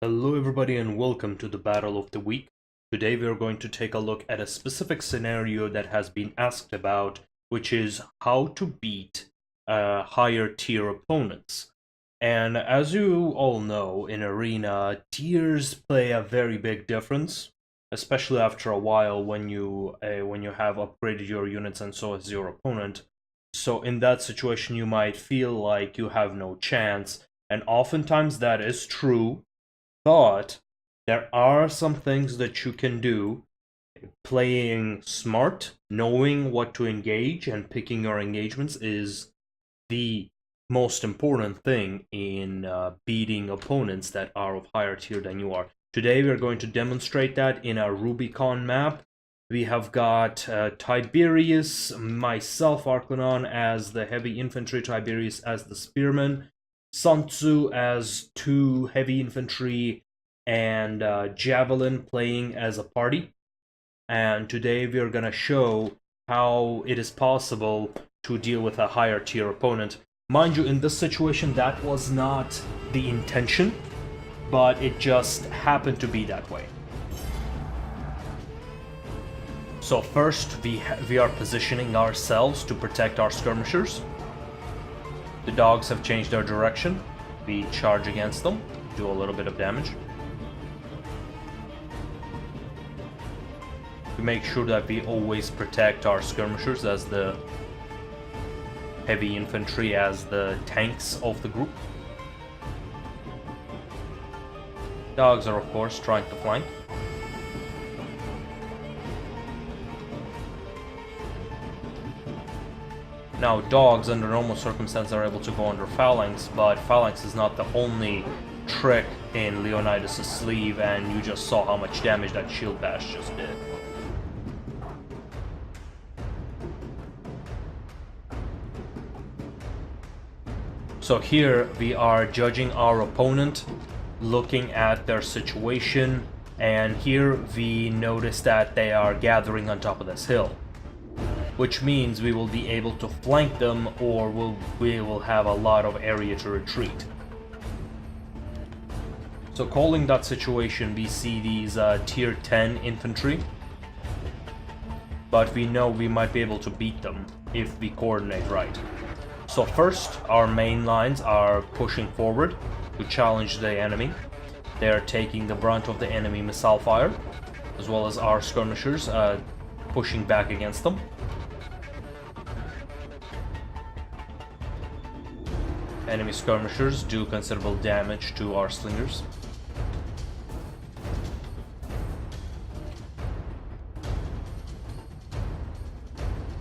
Hello everybody and welcome to the Battle of the Week. Today we are going to take a look at a specific scenario that has been asked about, which is how to beat higher tier opponents. And as you all know, in Arena, tiers play a very big difference, especially after a while when you have upgraded your units and so has your opponent. So in that situation you might feel like you have no chance, and oftentimes that is true. But there are some things that you can do. Playing smart, knowing what to engage, and picking your engagements is the most important thing in beating opponents that are of higher tier than you are. Today we are going to demonstrate that in our Rubicon map. We have got Tiberius, myself, Arclenon, as the heavy infantry, Tiberius as the spearman, Sun Tzu as two heavy infantry, and Javelin playing as a party. And today we are gonna show how it is possible to deal with a higher tier opponent. Mind you, in this situation that was not the intention, but it just happened to be that way. So first we are positioning ourselves to protect our skirmishers. The dogs have changed their direction. We charge against them, do a little bit of damage. We make sure that we always protect our skirmishers as the heavy infantry, as the tanks of the group. Dogs are of course trying to flank. Now dogs under normal circumstances are able to go under phalanx, but phalanx is not the only trick in Leonidas' sleeve, and you just saw how much damage that shield bash just did. So here we are judging our opponent, looking at their situation, and here we notice that they are gathering on top of this hill, which means we will be able to flank them, or we will have a lot of area to retreat. So calling that situation, we see these tier 10 infantry, but we know we might be able to beat them if we coordinate right. So first, our main lines are pushing forward to challenge the enemy. They are taking the brunt of the enemy missile fire, as well as our skirmishers pushing back against them. Enemy skirmishers do considerable damage to our slingers.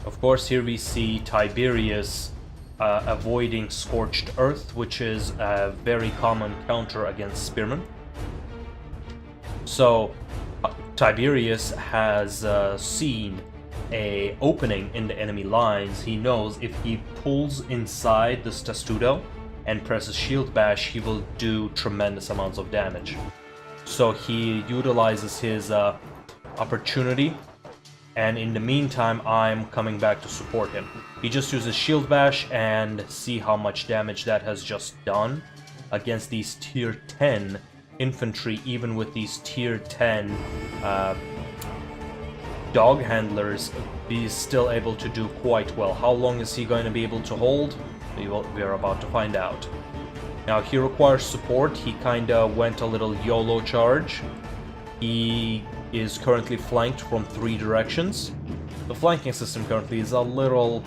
Of course, here we see Tiberius avoiding Scorched Earth, which is a very common counter against Spearmen. So Tiberius has seen an opening in the enemy lines. He knows if he pulls inside this Testudo and presses Shield Bash, he will do tremendous amounts of damage. So he utilizes his opportunity, and in the meantime I'm coming back to support him. He just uses Shield Bash, and see how much damage that has just done against these tier 10 infantry. Even with these tier 10 dog handlers, he's still able to do quite well. How long is he going to be able to hold? We are about to find out. Now he requires support. He kinda went a little YOLO charge. He is currently flanked from 3 directions. The flanking system currently is a little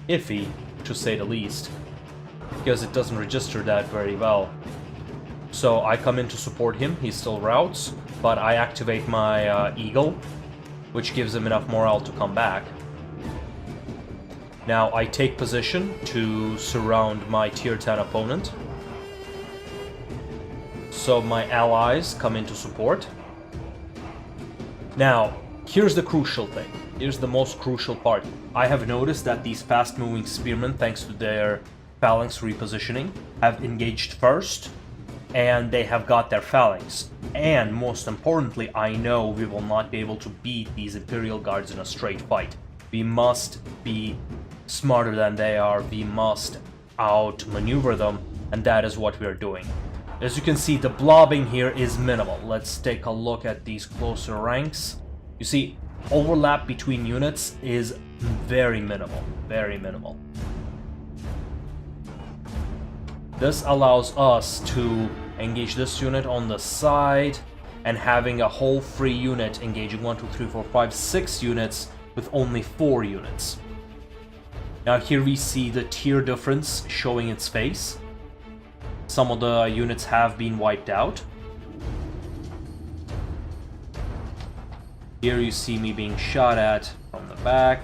iffy, to say the least, because it doesn't register that very well. So I come in to support him. He still routes, but I activate my Eagle, which gives him enough morale to come back. Now I take position to surround my tier 10 opponent. So my allies come in to support. Now, here's the crucial thing. Here's the most crucial part. I have noticed that these fast-moving spearmen, thanks to their phalanx repositioning, have engaged first, and they have got their phalanx. And most importantly, I know we will not be able to beat these Imperial Guards in a straight fight. We must be smarter than they are. We must outmaneuver them, and that is what we are doing. As you can see, the blobbing here is minimal. Let's take a look at these closer ranks. You see, overlap between units is very minimal, very minimal. This allows us to engage this unit on the side and having a whole free unit engaging 1, 2, 3, 4, 5, 6 units with only 4 units. Now here we see the tier difference showing its face. Some of the units have been wiped out. Here you see me being shot at from the back.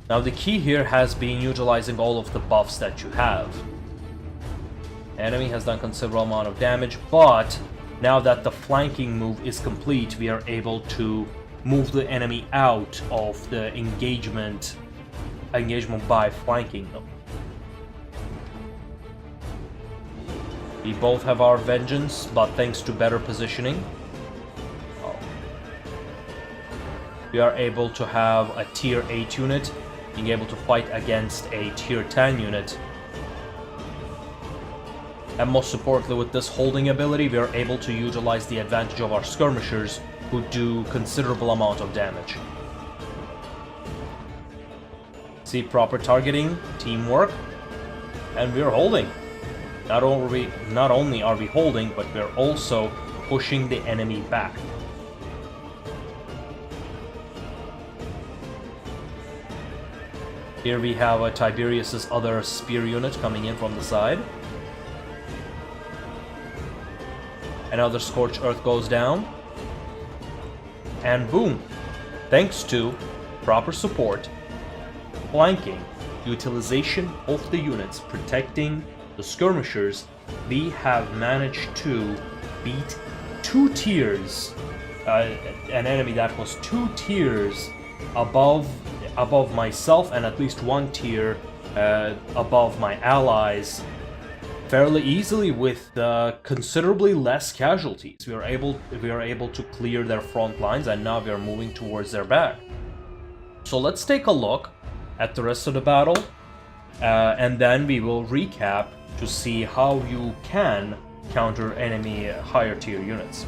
Now the key here has been utilizing all of the buffs that you have. Enemy has done considerable amount of damage, but now that the flanking move is complete, we are able to move the enemy out of the engagement by flanking them. We both have our vengeance, but thanks to better positioning, we are able to have a tier 8 unit being able to fight against a tier 10 unit. And most importantly, with this holding ability, we are able to utilize the advantage of our skirmishers who do considerable amount of damage. See, proper targeting, teamwork, and we are holding. Not only are we holding, but we're also pushing the enemy back. Here we have Tiberius's other spear unit coming in from the side. Another Scorched Earth goes down. And boom! Thanks to proper support, flanking, utilization of the units, protecting the skirmishers, we have managed to beat 2 tiers, an enemy that was 2 tiers above myself and at least 1 tier above my allies fairly easily with considerably less casualties. We are able to clear their front lines, and now we are moving towards their back. So let's take a look at the rest of the battle, and then we will recap to see how you can counter enemy higher tier units.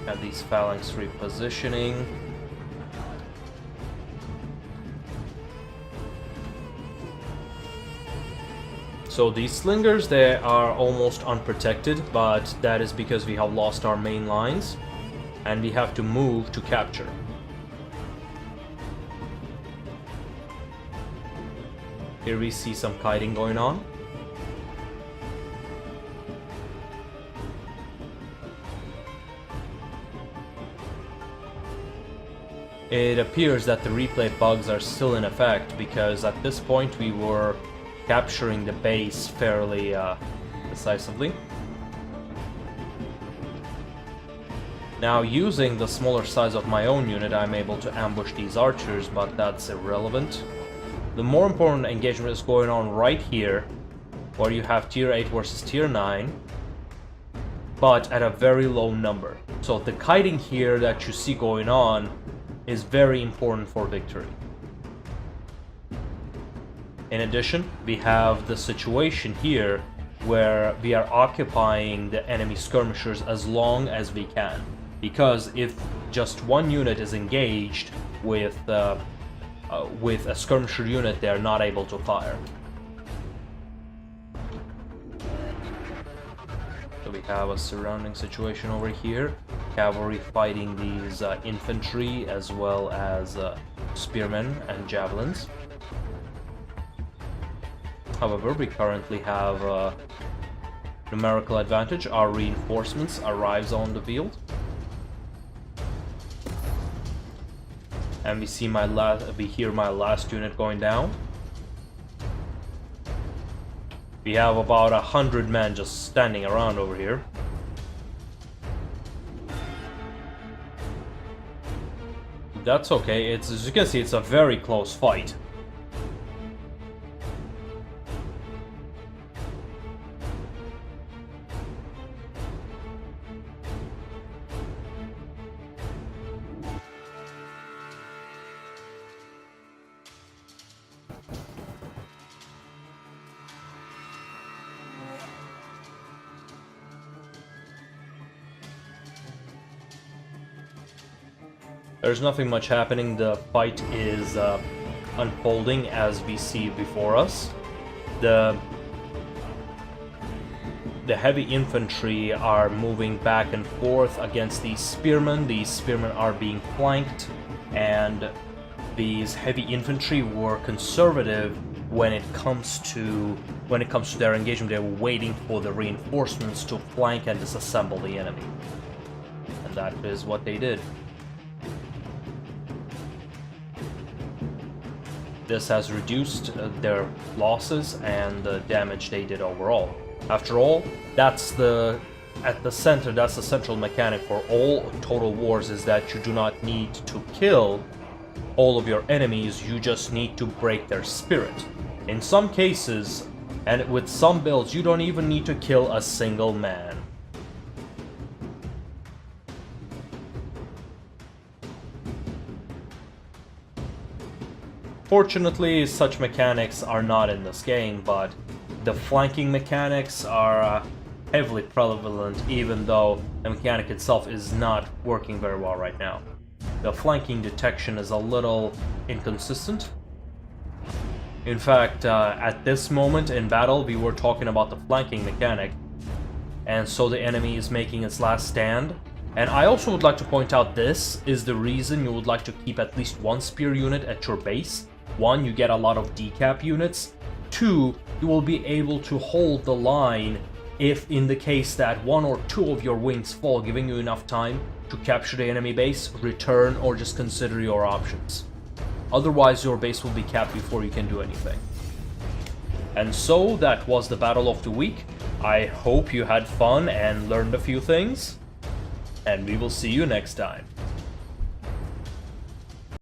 At these phalanx repositioning. So these slingers, they are almost unprotected, but that is because we have lost our main lines and we have to move to capture. Here we see some kiting going on. It appears that the replay bugs are still in effect because at this point we were capturing the base fairly decisively. Now, using the smaller size of my own unit, I'm able to ambush these archers, but that's irrelevant. The more important engagement is going on right here, where you have tier 8 versus tier 9, but at a very low number. So the kiting here that you see going on is very important for victory. In addition, we have the situation here where we are occupying the enemy skirmishers as long as we can, because if just one unit is engaged with a skirmisher unit, they are not able to fire. So we have a surrounding situation over here. Cavalry fighting these infantry as well as spearmen and javelins. However, we currently have a numerical advantage. Our reinforcements arrives on the field. And we hear my last unit going down. We have about 100 men just standing around over here. That's okay. As you can see, it's a very close fight. There's nothing much happening. The fight is unfolding as we see before us. The heavy infantry are moving back and forth against these spearmen. These spearmen are being flanked, and these heavy infantry were conservative when it comes to their engagement. They were waiting for the reinforcements to flank and disassemble the enemy, and that is what they did. This has reduced their losses and the damage they did overall. After all, that's the central mechanic for all Total Wars, is that you do not need to kill all of your enemies, you just need to break their spirit. In some cases, and with some builds, you don't even need to kill a single man. Fortunately, such mechanics are not in this game, but the flanking mechanics are heavily prevalent, even though the mechanic itself is not working very well right now. The flanking detection is a little inconsistent. In fact, at this moment in battle, we were talking about the flanking mechanic, and so the enemy is making its last stand. And I also would like to point out, this is the reason you would like to keep at least one spear unit at your base. One, you get a lot of decap units. Two, you will be able to hold the line if in the case that one or two of your wings fall, giving you enough time to capture the enemy base, return, or just consider your options. Otherwise, your base will be capped before you can do anything. And so, that was the Battle of the Week. I hope you had fun and learned a few things, and we will see you next time.